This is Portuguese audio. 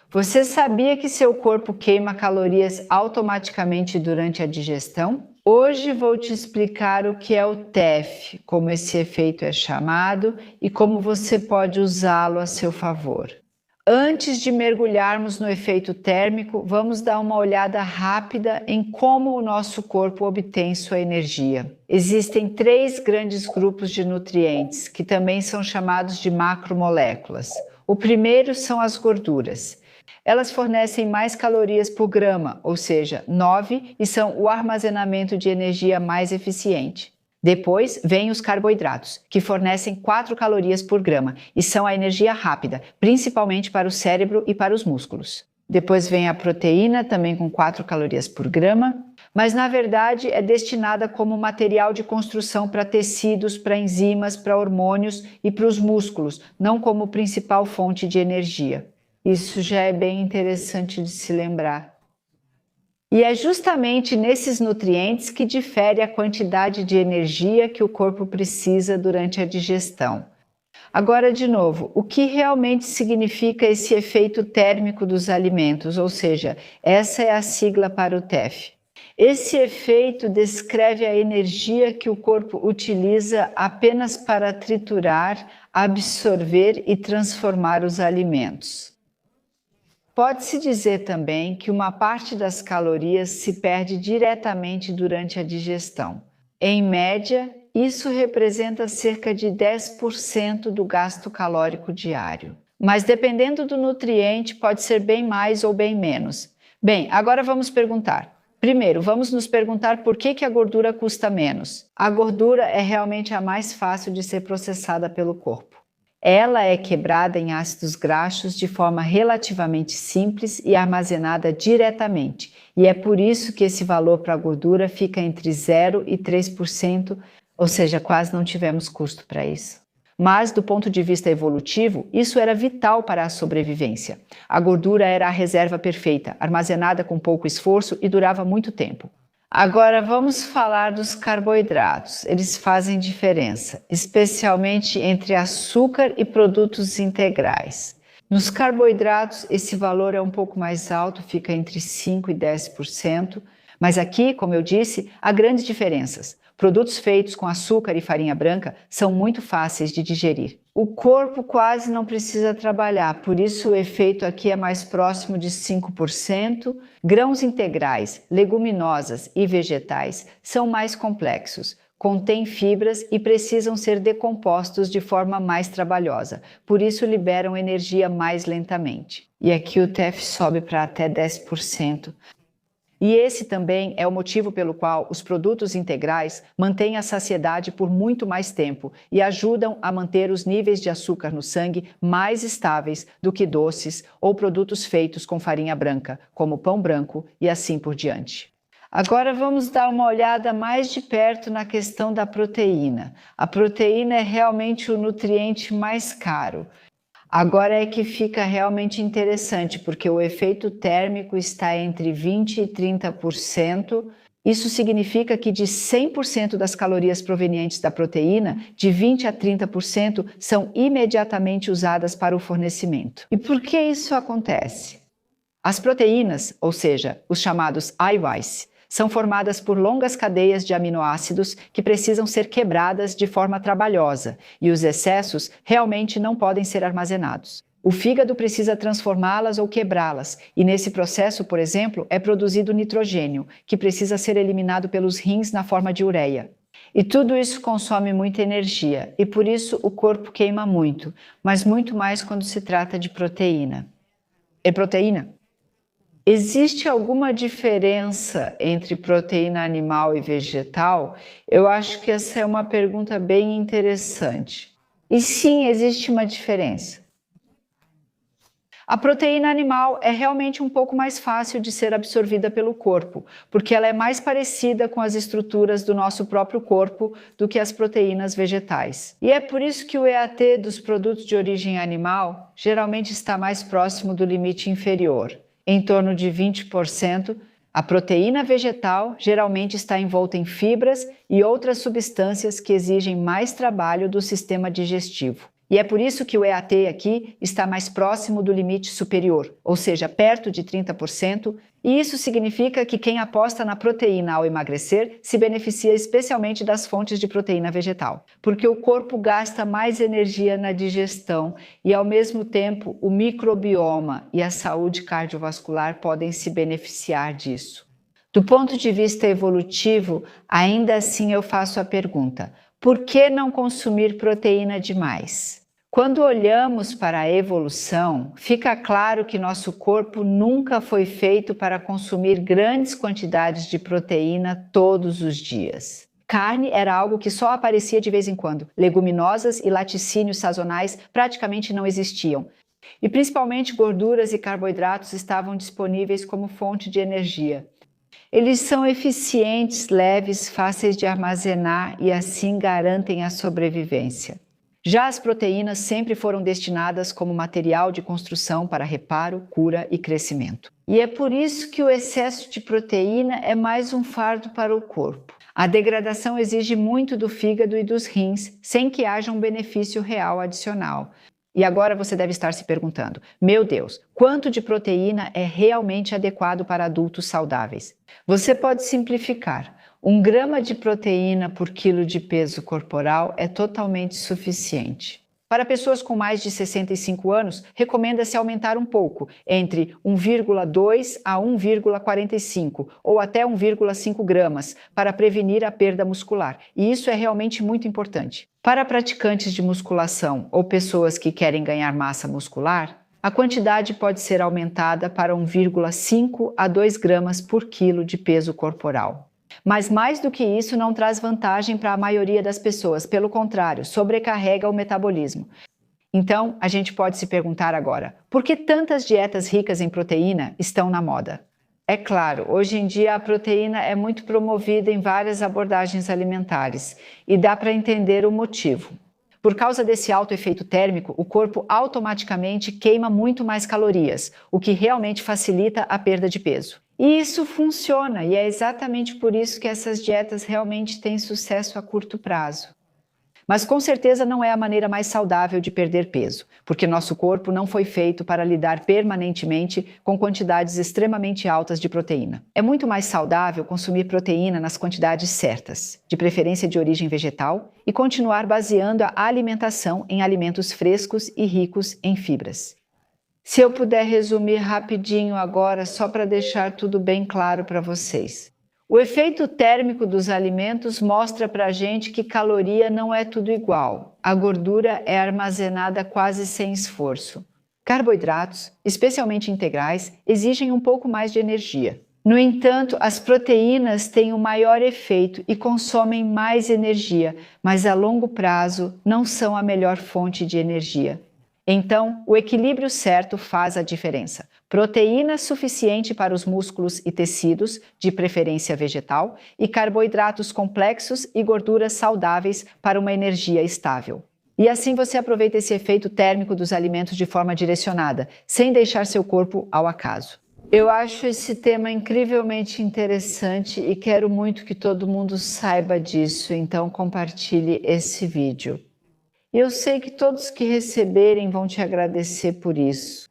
Você sabia que seu corpo queima calorias automaticamente durante a digestão? Hoje vou te explicar o que é o TEF, como esse efeito é chamado e como você pode usá-lo a seu favor. Antes de mergulharmos no efeito térmico, vamos dar uma olhada rápida em como o nosso corpo obtém sua energia. Existem 3 grandes grupos de nutrientes, que também são chamados de macromoléculas. O primeiro são as gorduras. Elas fornecem mais calorias por grama, ou seja, 9, e são o armazenamento de energia mais eficiente. Depois vêm os carboidratos, que fornecem 4 calorias por grama e são a energia rápida, principalmente para o cérebro e para os músculos. Depois vem a proteína, também com 4 calorias por grama, mas na verdade é destinada como material de construção para tecidos, para enzimas, para hormônios e para os músculos, não como principal fonte de energia. Isso já é bem interessante de se lembrar. E é justamente nesses nutrientes que difere a quantidade de energia que o corpo precisa durante a digestão. Agora, de novo, o que realmente significa esse efeito térmico dos alimentos, ou seja, essa é a sigla para o TEF. Esse efeito descreve a energia que o corpo utiliza apenas para triturar, absorver e transformar os alimentos. Pode-se dizer também que uma parte das calorias se perde diretamente durante a digestão. Em média, isso representa cerca de 10% do gasto calórico diário. Mas dependendo do nutriente, pode ser bem mais ou bem menos. Bem, agora vamos perguntar. Primeiro, vamos nos perguntar por que a gordura custa menos. A gordura é realmente a mais fácil de ser processada pelo corpo. Ela é quebrada em ácidos graxos de forma relativamente simples e armazenada diretamente, e é por isso que esse valor para a gordura fica entre 0 e 3%, ou seja, quase não tivemos custo para isso. Mas, do ponto de vista evolutivo, isso era vital para a sobrevivência. A gordura era a reserva perfeita, armazenada com pouco esforço e durava muito tempo. Agora vamos falar dos carboidratos. Eles fazem diferença, especialmente entre açúcar e produtos integrais. Nos carboidratos, esse valor é um pouco mais alto, fica entre 5% e 10%, mas aqui, como eu disse, há grandes diferenças. Produtos feitos com açúcar e farinha branca são muito fáceis de digerir. O corpo quase não precisa trabalhar, por isso o efeito aqui é mais próximo de 5%. Grãos integrais, leguminosas e vegetais são mais complexos, contêm fibras e precisam ser decompostos de forma mais trabalhosa, por isso liberam energia mais lentamente. E aqui o TEF sobe para até 10%. E esse também é o motivo pelo qual os produtos integrais mantêm a saciedade por muito mais tempo e ajudam a manter os níveis de açúcar no sangue mais estáveis do que doces ou produtos feitos com farinha branca, como pão branco e assim por diante. Agora vamos dar uma olhada mais de perto na questão da proteína. A proteína é realmente o nutriente mais caro. Agora é que fica realmente interessante, porque o efeito térmico está entre 20% e 30%. Isso significa que de 100% das calorias provenientes da proteína, de 20% a 30% são imediatamente usadas para o fornecimento. E por que isso acontece? As proteínas, ou seja, os chamados eiweiß, são formadas por longas cadeias de aminoácidos que precisam ser quebradas de forma trabalhosa, e os excessos realmente não podem ser armazenados. O fígado precisa transformá-las ou quebrá-las, e nesse processo, por exemplo, é produzido nitrogênio, que precisa ser eliminado pelos rins na forma de ureia. E tudo isso consome muita energia, e por isso o corpo queima muito, mas muito mais quando se trata de proteína. É proteína? Existe alguma diferença entre proteína animal e vegetal? Eu acho que essa é uma pergunta bem interessante. E sim, existe uma diferença. A proteína animal é realmente um pouco mais fácil de ser absorvida pelo corpo, porque ela é mais parecida com as estruturas do nosso próprio corpo do que as proteínas vegetais. E é por isso que o EAT dos produtos de origem animal geralmente está mais próximo do limite inferior. Em torno de 20%, a proteína vegetal geralmente está envolta em fibras e outras substâncias que exigem mais trabalho do sistema digestivo. E é por isso que o EAT aqui está mais próximo do limite superior, ou seja, perto de 30%, e isso significa que quem aposta na proteína ao emagrecer se beneficia especialmente das fontes de proteína vegetal, porque o corpo gasta mais energia na digestão e, ao mesmo tempo, o microbioma e a saúde cardiovascular podem se beneficiar disso. Do ponto de vista evolutivo, ainda assim eu faço a pergunta: por que não consumir proteína demais? Quando olhamos para a evolução, fica claro que nosso corpo nunca foi feito para consumir grandes quantidades de proteína todos os dias. Carne era algo que só aparecia de vez em quando. Leguminosas e laticínios sazonais praticamente não existiam. E principalmente gorduras e carboidratos estavam disponíveis como fonte de energia. Eles são eficientes, leves, fáceis de armazenar e assim garantem a sobrevivência. Já as proteínas sempre foram destinadas como material de construção para reparo, cura e crescimento. E é por isso que o excesso de proteína é mais um fardo para o corpo. A degradação exige muito do fígado e dos rins, sem que haja um benefício real adicional. E agora você deve estar se perguntando: meu Deus, quanto de proteína é realmente adequado para adultos saudáveis? Você pode simplificar. 1 grama de proteína por quilo de peso corporal é totalmente suficiente. Para pessoas com mais de 65 anos, recomenda-se aumentar um pouco, entre 1,2 a 1,45 ou até 1,5 gramas, para prevenir a perda muscular. E isso é realmente muito importante. Para praticantes de musculação ou pessoas que querem ganhar massa muscular, a quantidade pode ser aumentada para 1,5 a 2 gramas por quilo de peso corporal. Mas mais do que isso não traz vantagem para a maioria das pessoas, pelo contrário, sobrecarrega o metabolismo. Então, a gente pode se perguntar agora: por que tantas dietas ricas em proteína estão na moda? É claro, hoje em dia a proteína é muito promovida em várias abordagens alimentares e dá para entender o motivo. Por causa desse alto efeito térmico, o corpo automaticamente queima muito mais calorias, o que realmente facilita a perda de peso. E isso funciona, e é exatamente por isso que essas dietas realmente têm sucesso a curto prazo. Mas com certeza não é a maneira mais saudável de perder peso, porque nosso corpo não foi feito para lidar permanentemente com quantidades extremamente altas de proteína. É muito mais saudável consumir proteína nas quantidades certas, de preferência de origem vegetal, e continuar baseando a alimentação em alimentos frescos e ricos em fibras. Se eu puder resumir rapidinho agora, só para deixar tudo bem claro para vocês. O efeito térmico dos alimentos mostra para a gente que caloria não é tudo igual. A gordura é armazenada quase sem esforço. Carboidratos, especialmente integrais, exigem um pouco mais de energia. No entanto, as proteínas têm o maior efeito e consomem mais energia, mas a longo prazo não são a melhor fonte de energia. Então, o equilíbrio certo faz a diferença. Proteína suficiente para os músculos e tecidos, de preferência vegetal, e carboidratos complexos e gorduras saudáveis para uma energia estável. E assim você aproveita esse efeito térmico dos alimentos de forma direcionada, sem deixar seu corpo ao acaso. Eu acho esse tema incrivelmente interessante e quero muito que todo mundo saiba disso, então compartilhe esse vídeo. Eu sei que todos que receberem vão te agradecer por isso.